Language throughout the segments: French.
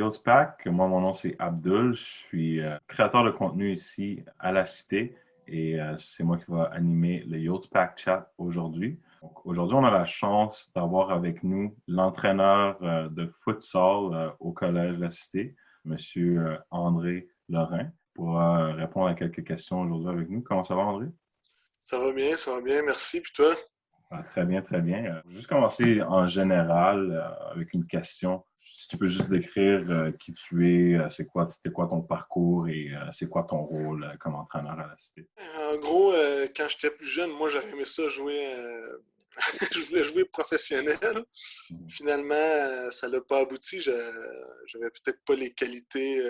Yachts Pack. Moi, mon nom, c'est Abdul. Je suis créateur de contenu ici à la Cité et c'est moi qui va animer le Yachts Pack Chat aujourd'hui. Donc, aujourd'hui, on a la chance d'avoir avec nous l'entraîneur de futsal au Collège de la Cité, Monsieur André Lorrain, pour répondre à quelques questions aujourd'hui avec nous. Comment ça va, André? Ça va bien, merci. Puis toi? Très bien, très bien. Je vais juste commencer en général avec une question. Si tu peux juste décrire qui tu es, c'était quoi ton parcours et c'est quoi ton rôle comme entraîneur à la Cité. En gros, quand j'étais plus jeune, moi, j'aurais aimé ça jouer. Je voulais jouer professionnel. Mhm. Finalement, ça l'a pas abouti. J'avais peut-être pas les qualités.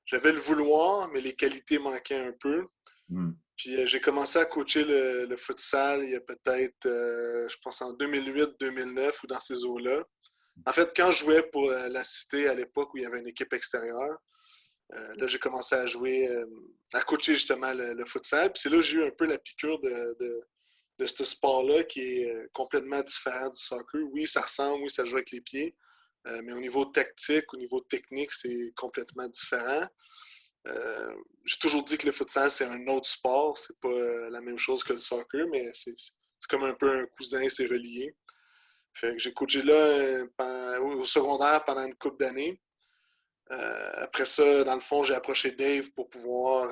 J'avais le vouloir, mais les qualités manquaient un peu. Mhm. Puis j'ai commencé à coacher le futsal il y a peut-être, je pense, en 2008-2009 ou dans ces eaux-là. En fait, quand je jouais pour la Cité à l'époque où il y avait une équipe extérieure, là, j'ai commencé à jouer, à coacher justement le futsal. Puis c'est là que j'ai eu un peu la piqûre de ce sport-là qui est complètement différent du soccer. Oui, ça ressemble, oui, ça joue avec les pieds, mais au niveau tactique, au niveau technique, c'est complètement différent. J'ai toujours dit que le futsal, c'est un autre sport. C'est pas la même chose que le soccer, mais c'est comme un peu un cousin, c'est relié. Fait que j'ai coaché là au secondaire pendant une couple d'années. Après ça, dans le fond, j'ai approché Dave pour pouvoir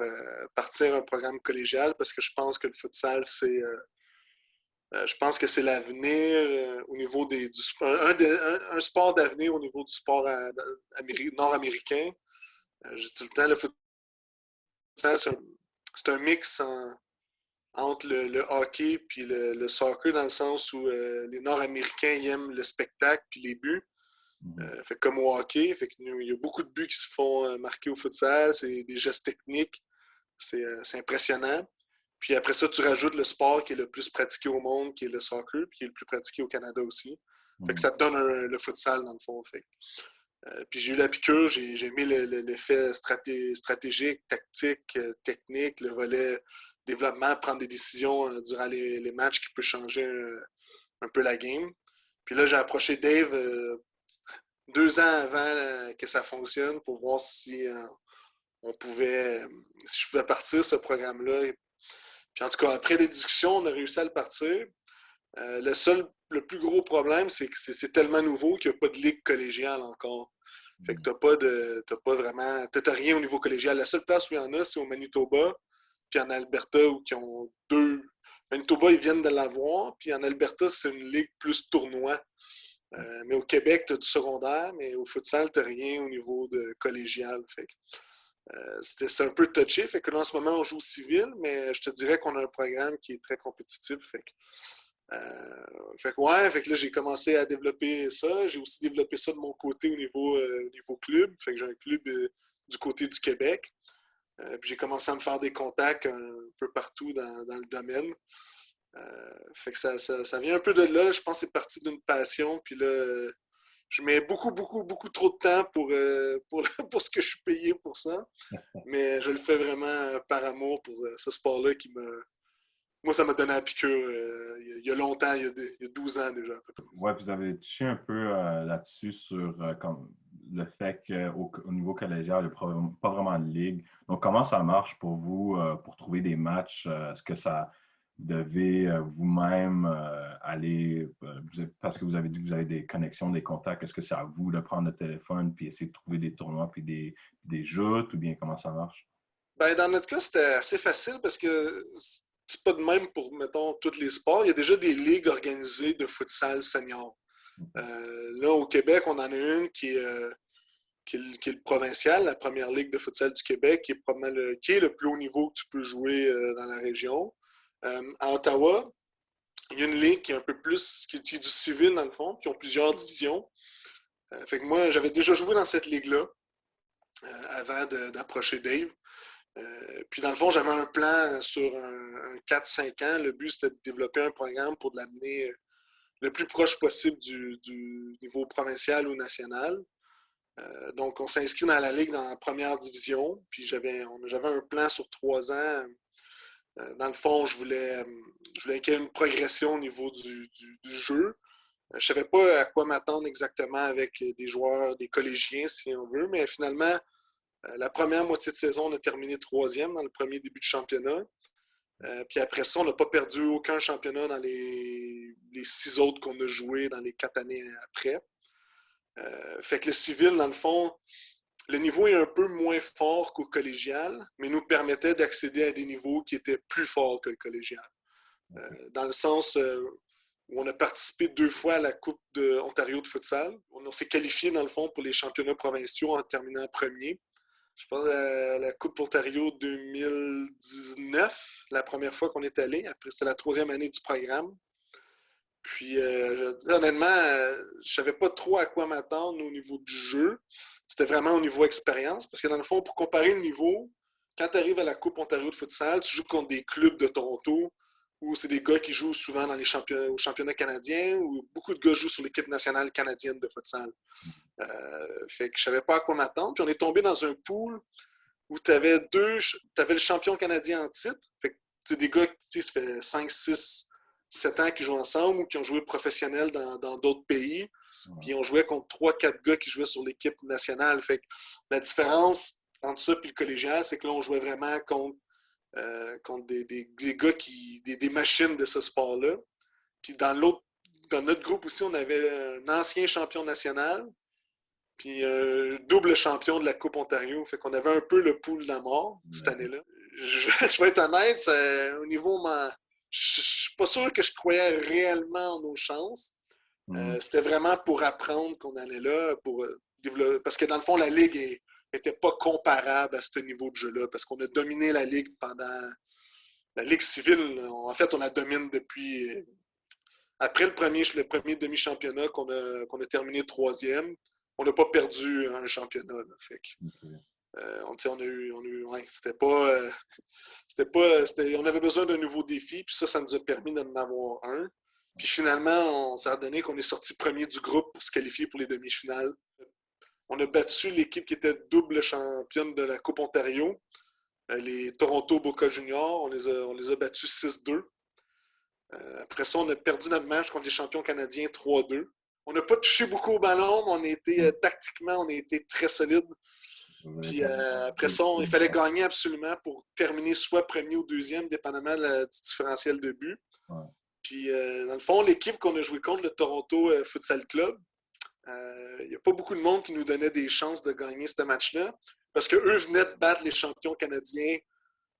partir un programme collégial parce que je pense que le futsal, je pense que c'est l'avenir au niveau du sport, un sport d'avenir au niveau du sport nord-américain. J'ai tout le temps, le futsal, c'est un mix entre le hockey et le soccer dans le sens où les Nord-Américains ils aiment le spectacle puis les buts. Mhm. Fait comme au hockey, il y a beaucoup de buts qui se font marquer au futsal, c'est des gestes techniques, c'est impressionnant. Puis après ça, tu rajoutes le sport qui est le plus pratiqué au monde, qui est le soccer, puis qui est le plus pratiqué au Canada aussi. Fait que Mhm. ça te donne le futsal dans le fond. Puis j'ai eu la piqûre, j'ai aimé l'effet stratégique, tactique, technique, le volet développement, prendre des décisions durant les matchs qui peut changer un peu la game. Puis là, j'ai approché Dave 2 ans avant que ça fonctionne pour voir si on pouvait, si je pouvais partir ce programme-là. Puis en tout cas, après des discussions, on a réussi à le partir. Le plus gros problème, c'est que c'est tellement nouveau qu'il n'y a pas de ligue collégiale encore. Fait que t'as pas vraiment, t'as rien au niveau collégial. La seule place où il y en a, c'est au Manitoba, puis en Alberta, où ils ont deux. Manitoba, ils viennent de l'avoir, puis en Alberta, c'est une ligue plus tournoi. Mais au Québec, tu as du secondaire, mais au futsal, tu n'as rien au niveau de collégial. C'est un peu touché. Fait que là, en ce moment, on joue au civil, mais je te dirais qu'on a un programme qui est très compétitif. Ouais, fait que là, j'ai commencé à développer ça. J'ai aussi développé ça de mon côté au niveau club. Fait que j'ai un club du côté du Québec. Puis j'ai commencé à me faire des contacts un peu partout dans le domaine. Fait que ça vient un peu de là. Je pense que c'est parti d'une passion. Puis là, je mets beaucoup, beaucoup, beaucoup trop de temps pour ce que je suis payé pour ça. Mais je le fais vraiment par amour pour ce sport-là qui me. Moi, ça m'a donné la piqûre il y a longtemps, il y a 12 ans déjà à peu près. Ouais, puis vous avez touché un peu là-dessus sur comme le fait qu'au niveau collégial, il n'y a pas vraiment de ligue. Donc, comment ça marche pour vous pour trouver des matchs? Est-ce que ça vous devez vous-même aller, parce que vous avez dit que vous avez des connexions, des contacts, est-ce que c'est à vous de prendre le téléphone puis essayer de trouver des tournois puis des joutes ou bien comment ça marche? Ben, dans notre cas, c'était assez facile parce que c'est pas de même pour, mettons, tous les sports. Il y a déjà des ligues organisées de futsal senior. Là, au Québec, on en a une qui est le provincial, la première ligue de futsal du Québec, qui est le plus haut niveau que tu peux jouer dans la région. À Ottawa, il y a une ligue qui est un peu plus, qui est du civil dans le fond, qui ont plusieurs divisions. Fait que moi, j'avais déjà joué dans cette ligue-là avant d'approcher Dave. Puis dans le fond, j'avais un plan sur un 4-5 ans. Le but, c'était de développer un programme pour l'amener le plus proche possible du niveau provincial ou national. Donc, on s'inscrit dans la ligue dans la première division. Puis j'avais un plan sur 3 ans. Dans le fond, je voulais qu'il y ait une progression au niveau du jeu. Je ne savais pas à quoi m'attendre exactement avec des joueurs, des collégiens, si on veut, mais finalement, la première moitié de saison, on a terminé troisième dans le premier début de championnat. Puis après ça, on n'a pas perdu aucun championnat dans les 6 autres qu'on a joués dans les 4 années après. Fait que le civil, dans le fond, le niveau est un peu moins fort qu'au collégial, mais nous permettait d'accéder à des niveaux qui étaient plus forts que le collégial. Dans le sens où on a participé 2 fois à la Coupe de Ontario de futsal. On s'est qualifié, dans le fond, pour les championnats provinciaux en terminant premier. Je pense à la Coupe Ontario 2019, la première fois qu'on est allé. Après, c'était la 3e année du programme. Puis, honnêtement, je savais pas trop à quoi m'attendre au niveau du jeu. C'était vraiment au niveau expérience. Parce que dans le fond, pour comparer le niveau, quand tu arrives à la Coupe Ontario de futsal, tu joues contre des clubs de Toronto où c'est des gars qui jouent souvent dans les au championnat canadien, où beaucoup de gars jouent sur l'équipe nationale canadienne de futsal. Fait que je savais pas à quoi m'attendre. Puis on est tombé dans un pool où tu avais le champion canadien en titre. Fait que c'est des gars, tu sais, ça fait 5, 6, 7 ans qu'ils jouent ensemble ou qui ont joué professionnel dans d'autres pays. Puis on jouait contre 3-4 gars qui jouaient sur l'équipe nationale. Fait que la différence entre ça et le collégial, c'est que là, on jouait vraiment contre des gars des machines de ce sport-là. Puis dans notre groupe aussi, on avait un ancien champion national, puis double champion de la Coupe Ontario. Fait qu'on avait un peu le pool de la mort cette année-là. Je vais être honnête, au niveau... Je suis pas sûr que je croyais réellement en nos chances. C'était vraiment pour apprendre qu'on allait là, pour développer. Parce que dans le fond, la Ligue n'était pas comparable à ce niveau de jeu-là, parce qu'on a dominé la Ligue pendant... La Ligue civile, en fait, on la domine depuis... Après le premier demi-championnat qu'on a terminé troisième, on n'a pas perdu un championnat. Là. Fait que, on a eu ouais, on avait besoin d'un nouveau défi, puis ça nous a permis d'en avoir un. Puis finalement, on s'est donné qu'on est sorti premier du groupe pour se qualifier pour les demi-finales. On a battu l'équipe qui était double championne de la Coupe Ontario, les Toronto Boca Juniors. On les a battus 6-2. Après ça, on a perdu notre match contre les champions canadiens 3-2. On n'a pas touché beaucoup au ballon, mais on a été, tactiquement, on a été très solide. Puis après ça, il fallait gagner absolument pour terminer soit premier ou deuxième, dépendamment du différentiel de but. Ouais. Puis dans le fond, l'équipe qu'on a joué contre, le Toronto Futsal Club, il n'y a pas beaucoup de monde qui nous donnait des chances de gagner ce match-là, parce qu'eux venaient de battre les champions canadiens.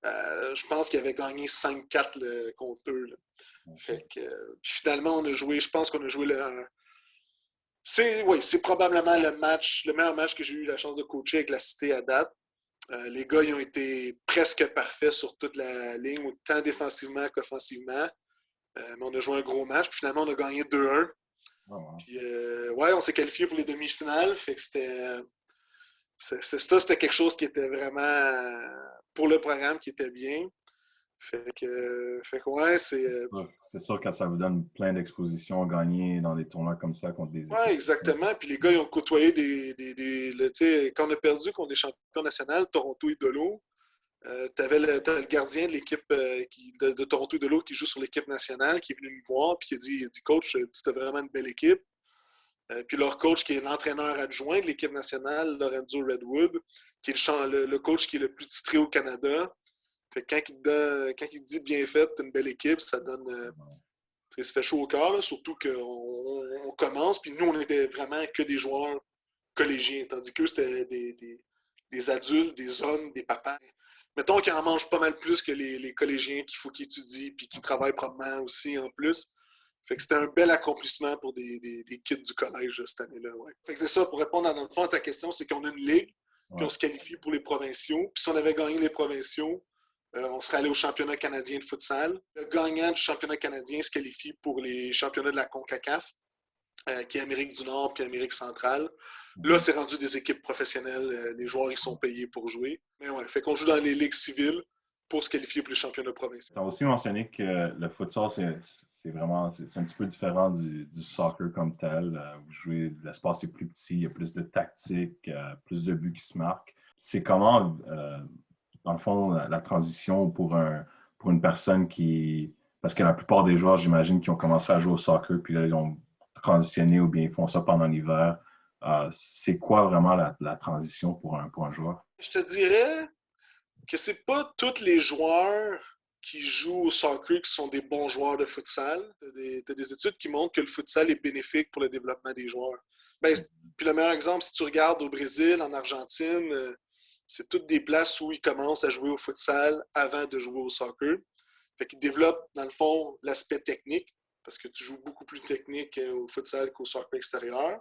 Je pense qu'ils avaient gagné 5-4 contre eux. Là. Fait que, puis finalement, on a joué, je pense qu'on a joué c'est probablement le meilleur match que j'ai eu la chance de coacher avec la Cité à date. Les gars, ils ont été presque parfaits sur toute la ligne, autant défensivement qu'offensivement. Mais on a joué un gros match, puis finalement, on a gagné 2-1. Oh, wow. Puis, on s'est qualifié pour les demi-finales. Fait que c'était quelque chose qui était vraiment pour le programme qui était bien. Fait que ouais, c'est sûr que ça vous donne plein d'expositions à gagner dans des tournois comme ça contre des équipes. Oui, exactement. Puis les gars, ils ont côtoyé quand on a perdu contre des champions nationaux, Toronto et Delo, t'avais le gardien de l'équipe de Toronto et Delo qui joue sur l'équipe nationale, qui est venu me voir puis qui a dit Coach, c'était vraiment une belle équipe. Puis leur coach, qui est l'entraîneur adjoint de l'équipe nationale, Lorenzo Redwood, qui est le coach qui est le plus titré au Canada. Fait que quand il dit bien fait, t'as une belle équipe, ça donne. Ça fait chaud au cœur, là, surtout qu'on commence. Puis nous, on était vraiment que des joueurs collégiens, tandis qu'eux, c'était des adultes, des hommes, des papas. Mettons qu'ils en mangent pas mal plus que les collégiens qu'il faut qu'ils étudient puis qui travaillent probablement aussi en plus. Fait que c'était un bel accomplissement pour des kids du collège cette année-là. Ouais. Fait que c'est ça, pour répondre dans le fond à ta question, c'est qu'on a une ligue, puis on se qualifie pour les provinciaux. Puis si on avait gagné les provinciaux, on serait allé au championnat canadien de futsal. Le gagnant du championnat canadien se qualifie pour les championnats de la CONCACAF, qui est Amérique du Nord puis Amérique centrale. Là, c'est rendu des équipes professionnelles. Les joueurs, ils sont payés pour jouer. Mais ouais, fait qu'on joue dans les ligues civiles pour se qualifier pour les championnats provinciaux. Tu as aussi mentionné que le futsal, c'est un petit peu différent du soccer comme tel. Vous jouez, l'espace est plus petit, il y a plus de tactique, plus de buts qui se marquent. C'est comment, dans le fond, la transition pour une personne qui... Parce que la plupart des joueurs, j'imagine, qui ont commencé à jouer au soccer, puis là, ils ont transitionner ou bien ils font ça pendant l'hiver. C'est quoi vraiment la transition pour un joueur? Je te dirais que c'est pas tous les joueurs qui jouent au soccer qui sont des bons joueurs de futsal. T'as des études qui montrent que le futsal est bénéfique pour le développement des joueurs. Ben, puis le meilleur exemple, si tu regardes au Brésil, en Argentine, c'est toutes des places où ils commencent à jouer au futsal avant de jouer au soccer. Fait qu'ils développent, dans le fond, l'aspect technique, parce que tu joues beaucoup plus technique au futsal qu'au soccer extérieur.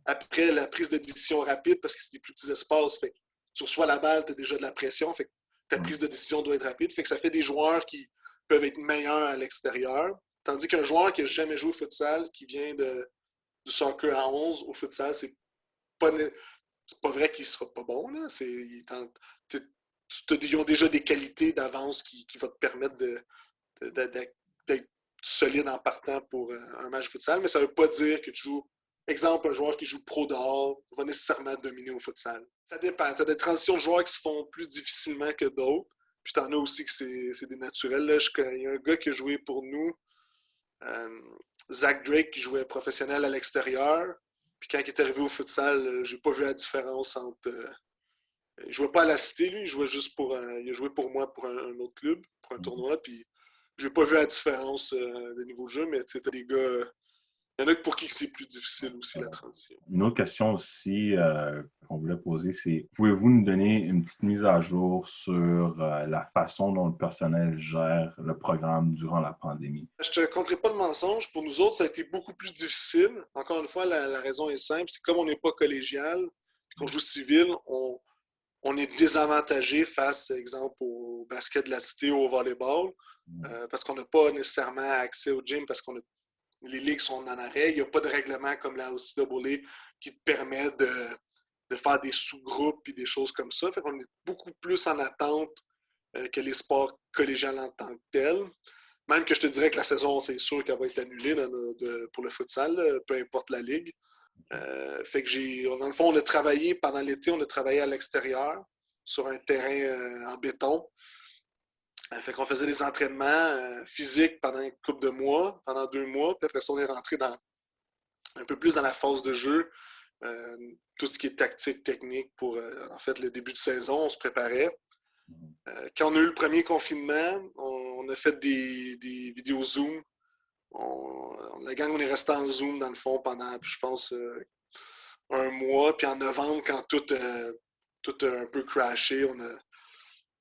Après, la prise de décision rapide, parce que c'est des plus petits espaces. Fait que tu reçois la balle, tu as déjà de la pression. Fait que ta prise de décision doit être rapide. Fait que ça fait des joueurs qui peuvent être meilleurs à l'extérieur. Tandis qu'un joueur qui n'a jamais joué au futsal, qui vient du soccer à 11 au futsal, pas, c'est pas vrai qu'il ne sera pas bon. Là. Ils ont déjà des qualités d'avance qui vont te permettre d'être solide en partant pour un match de futsal, mais ça ne veut pas dire que tu joues. Exemple, un joueur qui joue pro dehors va nécessairement dominer au futsal. Ça dépend. Tu as des transitions de joueurs qui se font plus difficilement que d'autres. Puis tu en as aussi que c'est des naturels. Là, il y a un gars qui a joué pour nous, Zach Drake, qui jouait professionnel à l'extérieur. Puis quand il est arrivé au futsal, j'ai pas vu la différence entre. Il jouait pas à la Cité, lui, il jouait juste il a joué pour moi pour un autre club, pour un tournoi. Puis j'ai pas vu la différence de niveau de jeu, mais tu sais, t'as des gars. Il y en a pour qui c'est plus difficile aussi la transition. Une autre question aussi qu'on voulait poser, c'est pouvez-vous nous donner une petite mise à jour sur la façon dont le personnel gère le programme durant la pandémie? Je te conterai pas le mensonge. Pour nous autres, ça a été beaucoup plus difficile. Encore une fois, la raison est simple. C'est comme on n'est pas collégial, puis qu'on joue civil, on est désavantagé face, exemple, au basket de la cité ou au volleyball, parce qu'on n'a pas nécessairement accès au gym, parce que les ligues sont en arrêt. Il n'y a pas de règlement comme la OCAA qui te permet de faire des sous-groupes et des choses comme ça. Fait qu'on est beaucoup plus en attente que les sports collégiales en tant que tels. Même que je te dirais que la saison, c'est sûr qu'elle va être annulée pour le futsal, peu importe la ligue. Fait que dans le fond, on a travaillé pendant l'été, on a travaillé à l'extérieur sur un terrain en béton. Fait qu'on faisait des entraînements physiques pendant une couple de mois, pendant 2 mois, puis après ça, on est rentré un peu plus dans la phase de jeu, tout ce qui est tactique, technique pour en fait le début de saison, on se préparait. Quand on a eu le premier confinement, on a fait des vidéos Zoom. La gang, on est resté en Zoom dans le fond pendant, je pense, un mois. Puis en novembre, quand tout a un peu crashé,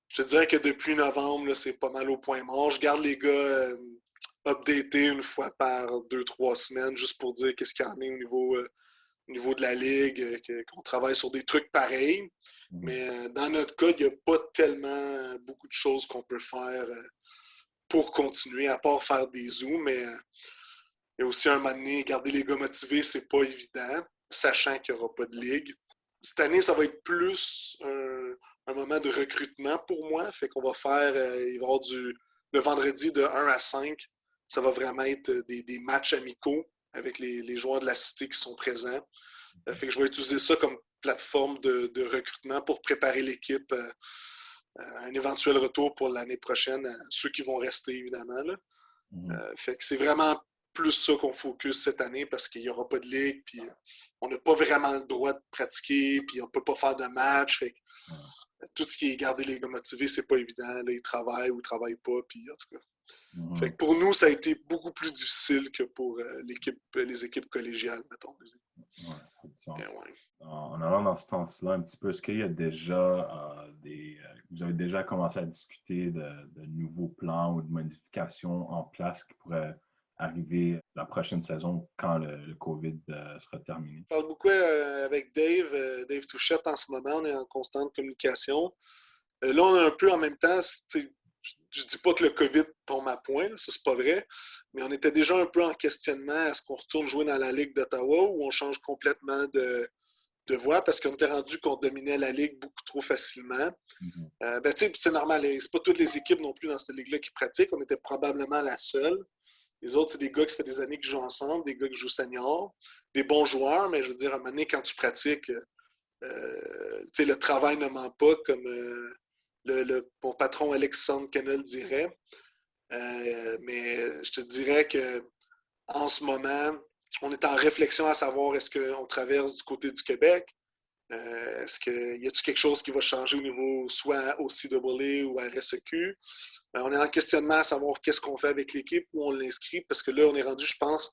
je te dirais que depuis novembre, là, c'est pas mal au point mort. Je garde les gars updatés une fois par 2, 3 semaines, juste pour dire qu'est-ce qu'il y en est au niveau de la ligue, qu'on travaille sur des trucs pareils. Mais dans notre cas, il n'y a pas tellement beaucoup de choses qu'on peut faire pour continuer, à part faire des zooms. Mais il y a aussi un moment donné, garder les gars motivés, c'est pas évident, sachant qu'il n'y aura pas de ligue. Cette année, ça va être plus un moment de recrutement pour moi. Fait qu'on va faire, il va y avoir le vendredi de 1 à 5, ça va vraiment être des matchs amicaux avec les joueurs de la cité qui sont présents. Fait que je vais utiliser ça comme plateforme de recrutement pour préparer l'équipe à un éventuel retour pour l'année prochaine, à ceux qui vont rester évidemment. Là. Fait que c'est vraiment plus ça qu'on focus cette année parce qu'il n'y aura pas de ligue, puis on n'a pas vraiment le droit de pratiquer, puis on ne peut pas faire de match. Fait que, tout ce qui est garder les gars motivés, c'est pas évident. Là, ils travaillent ou ils travaillent pas, puis en tout cas. Fait que pour nous, ça a été beaucoup plus difficile que pour les équipes collégiales, mettons. En allant dans ce sens-là, un petit peu, est-ce qu'il y a déjà vous avez déjà commencé à discuter de nouveaux plans ou de modifications en place qui pourraient arriver la prochaine saison quand le COVID sera terminé? Je parle beaucoup avec Dave Touchette en ce moment. On est en constante communication. Là, on est un peu en même temps, je dis pas que le COVID tombe à point, là, ça c'est pas vrai, mais on était déjà un peu en questionnement. Est-ce qu'on retourne jouer dans la Ligue d'Ottawa ou on change complètement de voie parce qu'on était rendu qu'on dominait la Ligue beaucoup trop facilement. C'est normal, c'est pas toutes les équipes non plus dans cette Ligue-là qui pratiquent. On était probablement la seule. Les autres, c'est des gars qui ça fait des années qu'ils jouent ensemble, des gars qui jouent senior, des bons joueurs, mais je veux dire, à un moment donné, quand tu pratiques, le travail ne ment pas, comme mon patron Alexandre Kennel dirait. Mais je te dirais que en ce moment, on est en réflexion à savoir est-ce qu'on traverse du côté du Québec? Est-ce qu'il y a quelque chose qui va changer au niveau soit au CAA ou à RSEQ? On est en questionnement à savoir qu'est-ce qu'on fait avec l'équipe, où on l'inscrit, parce que là, on est rendu, je pense,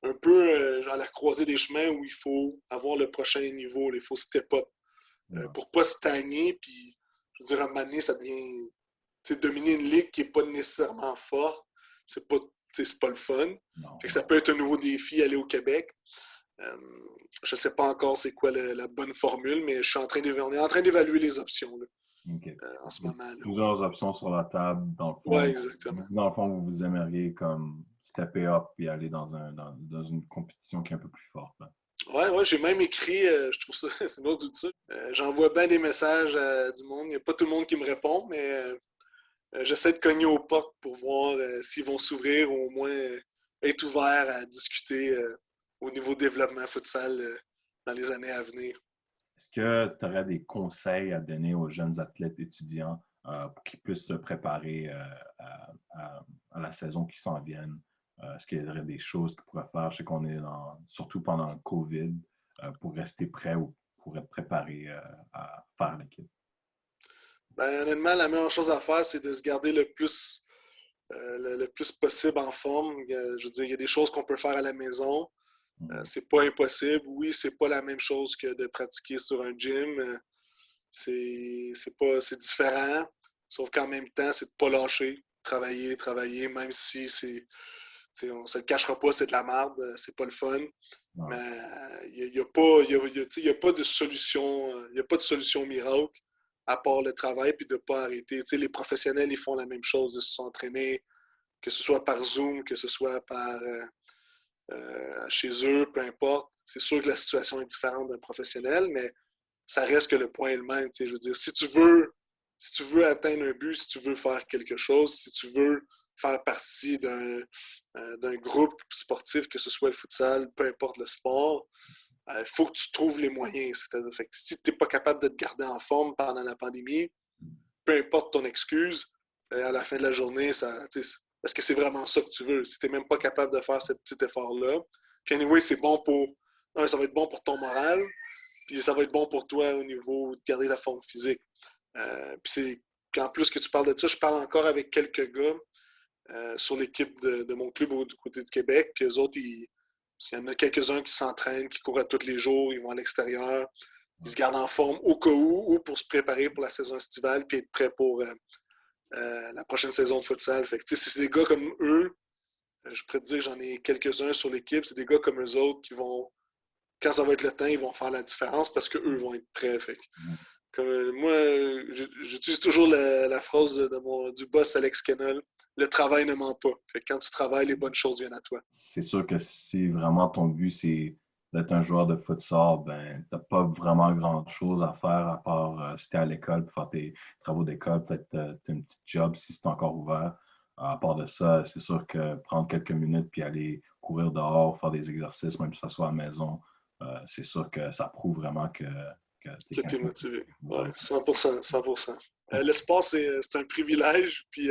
un peu à la croisée des chemins où il faut avoir le prochain niveau, il faut step up pour ne pas stagner. Puis, je veux dire, à un moment donné, ça devient dominer une ligue qui n'est pas nécessairement forte. C'est pas, c'est pas le fun. Fait que ça peut être un nouveau défi aller au Québec. Je ne sais pas encore c'est quoi la bonne formule, mais on est en train d'évaluer les options là, en ce moment. Là. Plusieurs options sur la table. Dans le fond, oui, exactement. Dans le fond, vous aimeriez comme stepper up et aller dans une compétition qui est un peu plus forte. Ouais, j'ai même écrit, je trouve ça, c'est une autre de ça. J'envoie bien des messages à du monde. Il n'y a pas tout le monde qui me répond, mais j'essaie de cogner aux portes pour voir s'ils vont s'ouvrir ou au moins être ouverts à discuter au niveau développement futsal dans les années à venir. Est-ce que tu aurais des conseils à donner aux jeunes athlètes étudiants pour qu'ils puissent se préparer à la saison qui s'en vienne? Est-ce qu'il y aurait des choses qu'ils pourraient faire? Je sais qu'on est surtout pendant le COVID, pour rester prêt ou pour être préparé à faire l'équipe. Ben, honnêtement, la meilleure chose à faire, c'est de se garder le plus possible en forme. Je veux dire, il y a des choses qu'on peut faire à la maison. C'est pas impossible. Oui, c'est pas la même chose que de pratiquer sur un gym. C'est différent. Sauf qu'en même temps, c'est de pas lâcher. Travailler, même si on se le cachera pas, c'est de la merde, c'est pas le fun. Ouais. Mais il n'y a pas de solution, il n'y a pas de solution miracle à part le travail puis de ne pas arrêter. Les professionnels, ils font la même chose, ils se sont entraînés, que ce soit par Zoom, que ce soit par chez eux, peu importe. C'est sûr que la situation est différente d'un professionnel, mais ça reste que le point est le même. Je veux dire, si tu veux atteindre un but, si tu veux faire quelque chose, si tu veux faire partie d'un groupe sportif, que ce soit le futsal, peu importe le sport, il faut que tu trouves les moyens. C'est-à-dire, fait que si tu n'es pas capable de te garder en forme pendant la pandémie, peu importe ton excuse, à la fin de la journée, est-ce que c'est vraiment ça que tu veux? Si tu n'es même pas capable de faire ce petit effort-là, puis anyway, ça va être bon pour ton moral, puis ça va être bon pour toi au niveau de garder la forme physique. Puis en plus que tu parles de ça, je parle encore avec quelques gars sur l'équipe de mon club du côté de Québec. Puis eux autres, il y en a quelques-uns qui s'entraînent, qui courent à tous les jours, ils vont à l'extérieur, ils se gardent en forme au cas où ou pour se préparer pour la saison estivale puis être prêts pour la prochaine saison de futsal. Fait que, c'est des gars comme eux, je pourrais te dire que j'en ai quelques-uns sur l'équipe, c'est des gars comme eux autres qui vont, quand ça va être le temps, ils vont faire la différence parce qu'eux vont être prêts. Fait que, moi, j'utilise toujours la phrase du boss Alex Kennel. Le travail ne ment pas. Fait que quand tu travailles, les bonnes choses viennent à toi. C'est sûr que si vraiment ton but, c'est d'être un joueur de futsal, ben, t'as pas vraiment grand-chose à faire à part si t'es à l'école pour faire tes travaux d'école, peut-être t'as une petite job si c'est encore ouvert. À part de ça, c'est sûr que prendre quelques minutes puis aller courir dehors, faire des exercices, même si ça soit à la maison, c'est sûr que ça prouve vraiment que t'es motivé. Ouais, 100%. 100%. Le sport, c'est un privilège, puis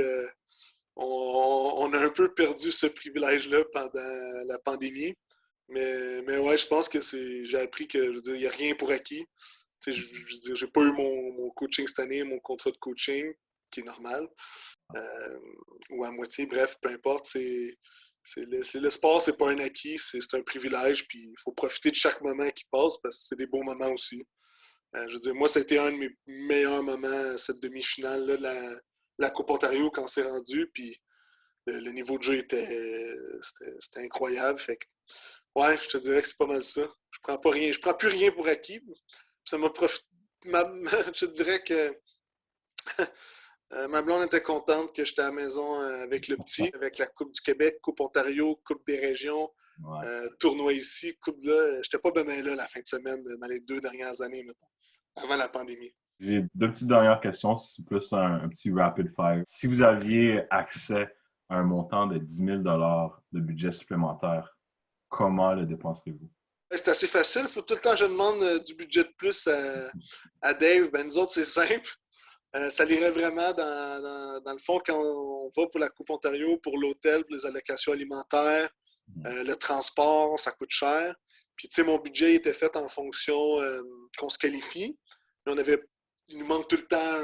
on a un peu perdu ce privilège-là pendant la pandémie. Mais ouais, je pense que j'ai appris que, je veux dire, il n'y a rien pour acquis. Je veux dire, j'ai pas eu mon coaching cette année, mon contrat de coaching, qui est normal, ou à moitié, bref, peu importe. Le sport, c'est pas un acquis, c'est un privilège, puis il faut profiter de chaque moment qui passe parce que c'est des beaux moments aussi. Je veux dire, moi, c'était un de mes meilleurs moments, cette demi-finale-là de la Coupe Ontario quand c'est rendu, puis le niveau de jeu c'était incroyable. Fait que, ouais, je te dirais que c'est pas mal ça. Je prends plus rien pour acquis. Ça m'a profité. Je te dirais que ma blonde était contente que j'étais à la maison avec le petit, avec la Coupe du Québec, Coupe Ontario, Coupe des régions, tournoi ici, Coupe là. J'étais pas bien là la fin de semaine dans les 2 dernières années, mettons, avant la pandémie. J'ai 2 petites dernières questions, c'est plus un petit rapid fire. Si vous aviez accès à un montant de 10 000 de budget supplémentaire, comment le dépenserez-vous? C'est assez facile. Faut tout le temps que je demande du budget de plus à Dave. Ben, nous autres, c'est simple. Ça l'irait vraiment dans le fond quand on va pour la Coupe Ontario, pour l'hôtel, pour les allocations alimentaires, Le transport, ça coûte cher. Puis, tu sais, mon budget était fait en fonction qu'on se qualifie. Il nous manque tout le temps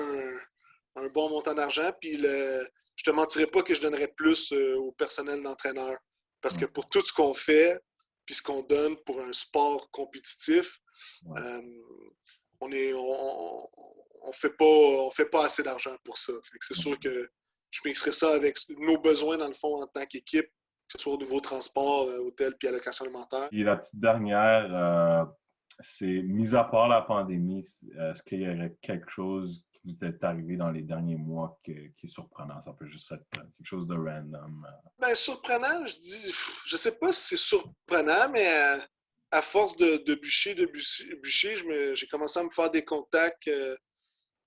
un bon montant d'argent. Puis, je te mentirais pas que je donnerais plus au personnel d'entraîneur. Parce que pour tout ce qu'on fait, puis ce qu'on donne pour un sport compétitif, on fait pas assez d'argent pour ça. Fait que c'est sûr que je mixerais ça avec nos besoins, dans le fond, en tant qu'équipe, que ce soit au niveau transport, hôtel, puis allocation alimentaire. Et la petite dernière, c'est, mis à part la pandémie, est-ce qu'il y aurait quelque chose qui vous est arrivé dans les derniers mois qui est surprenant? Ça peut juste être quelque chose de random. Ben, surprenant, je sais pas si c'est surprenant, mais à force de bûcher, j'ai commencé à me faire des contacts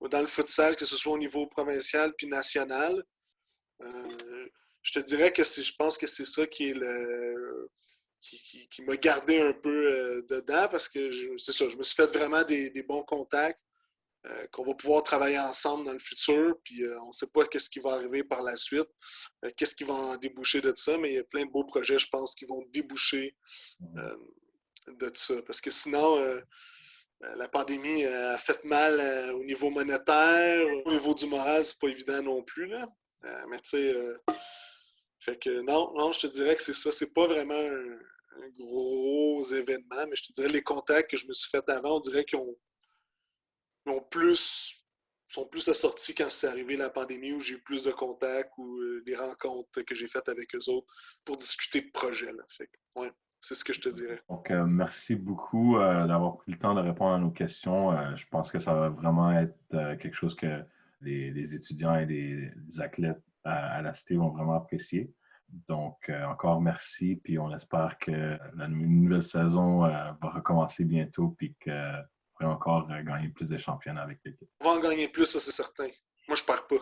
dans le futsal, que ce soit au niveau provincial puis national. Je te dirais que je pense que c'est ça qui est qui m'a gardé un peu dedans parce que c'est ça, je me suis fait vraiment des bons contacts qu'on va pouvoir travailler ensemble dans le futur. Puis on ne sait pas qu'est-ce qui va arriver par la suite, qu'est-ce qui va en déboucher de ça, mais il y a plein de beaux projets, je pense, qui vont déboucher de ça. Parce que sinon, la pandémie a fait mal au niveau monétaire, au niveau du moral, c'est pas évident non plus. Là. Mais tu sais, fait que non, je te dirais que c'est ça. C'est pas vraiment un gros événement, mais je te dirais les contacts que je me suis fait avant, on dirait qu'ils sont plus assortis quand c'est arrivé la pandémie, où j'ai eu plus de contacts ou des rencontres que j'ai faites avec eux autres pour discuter de projets. Là. Fait que, ouais, c'est ce que je te dirais. Donc, merci beaucoup d'avoir pris le temps de répondre à nos questions. Je pense que ça va vraiment être quelque chose que les étudiants et les athlètes à la Cité vont vraiment apprécier. Donc, encore merci, puis on espère que la nouvelle saison va recommencer bientôt, puis qu'on pourrait encore gagner plus de championnats avec l'équipe. On va en gagner plus, ça c'est certain. Moi, je perds pas.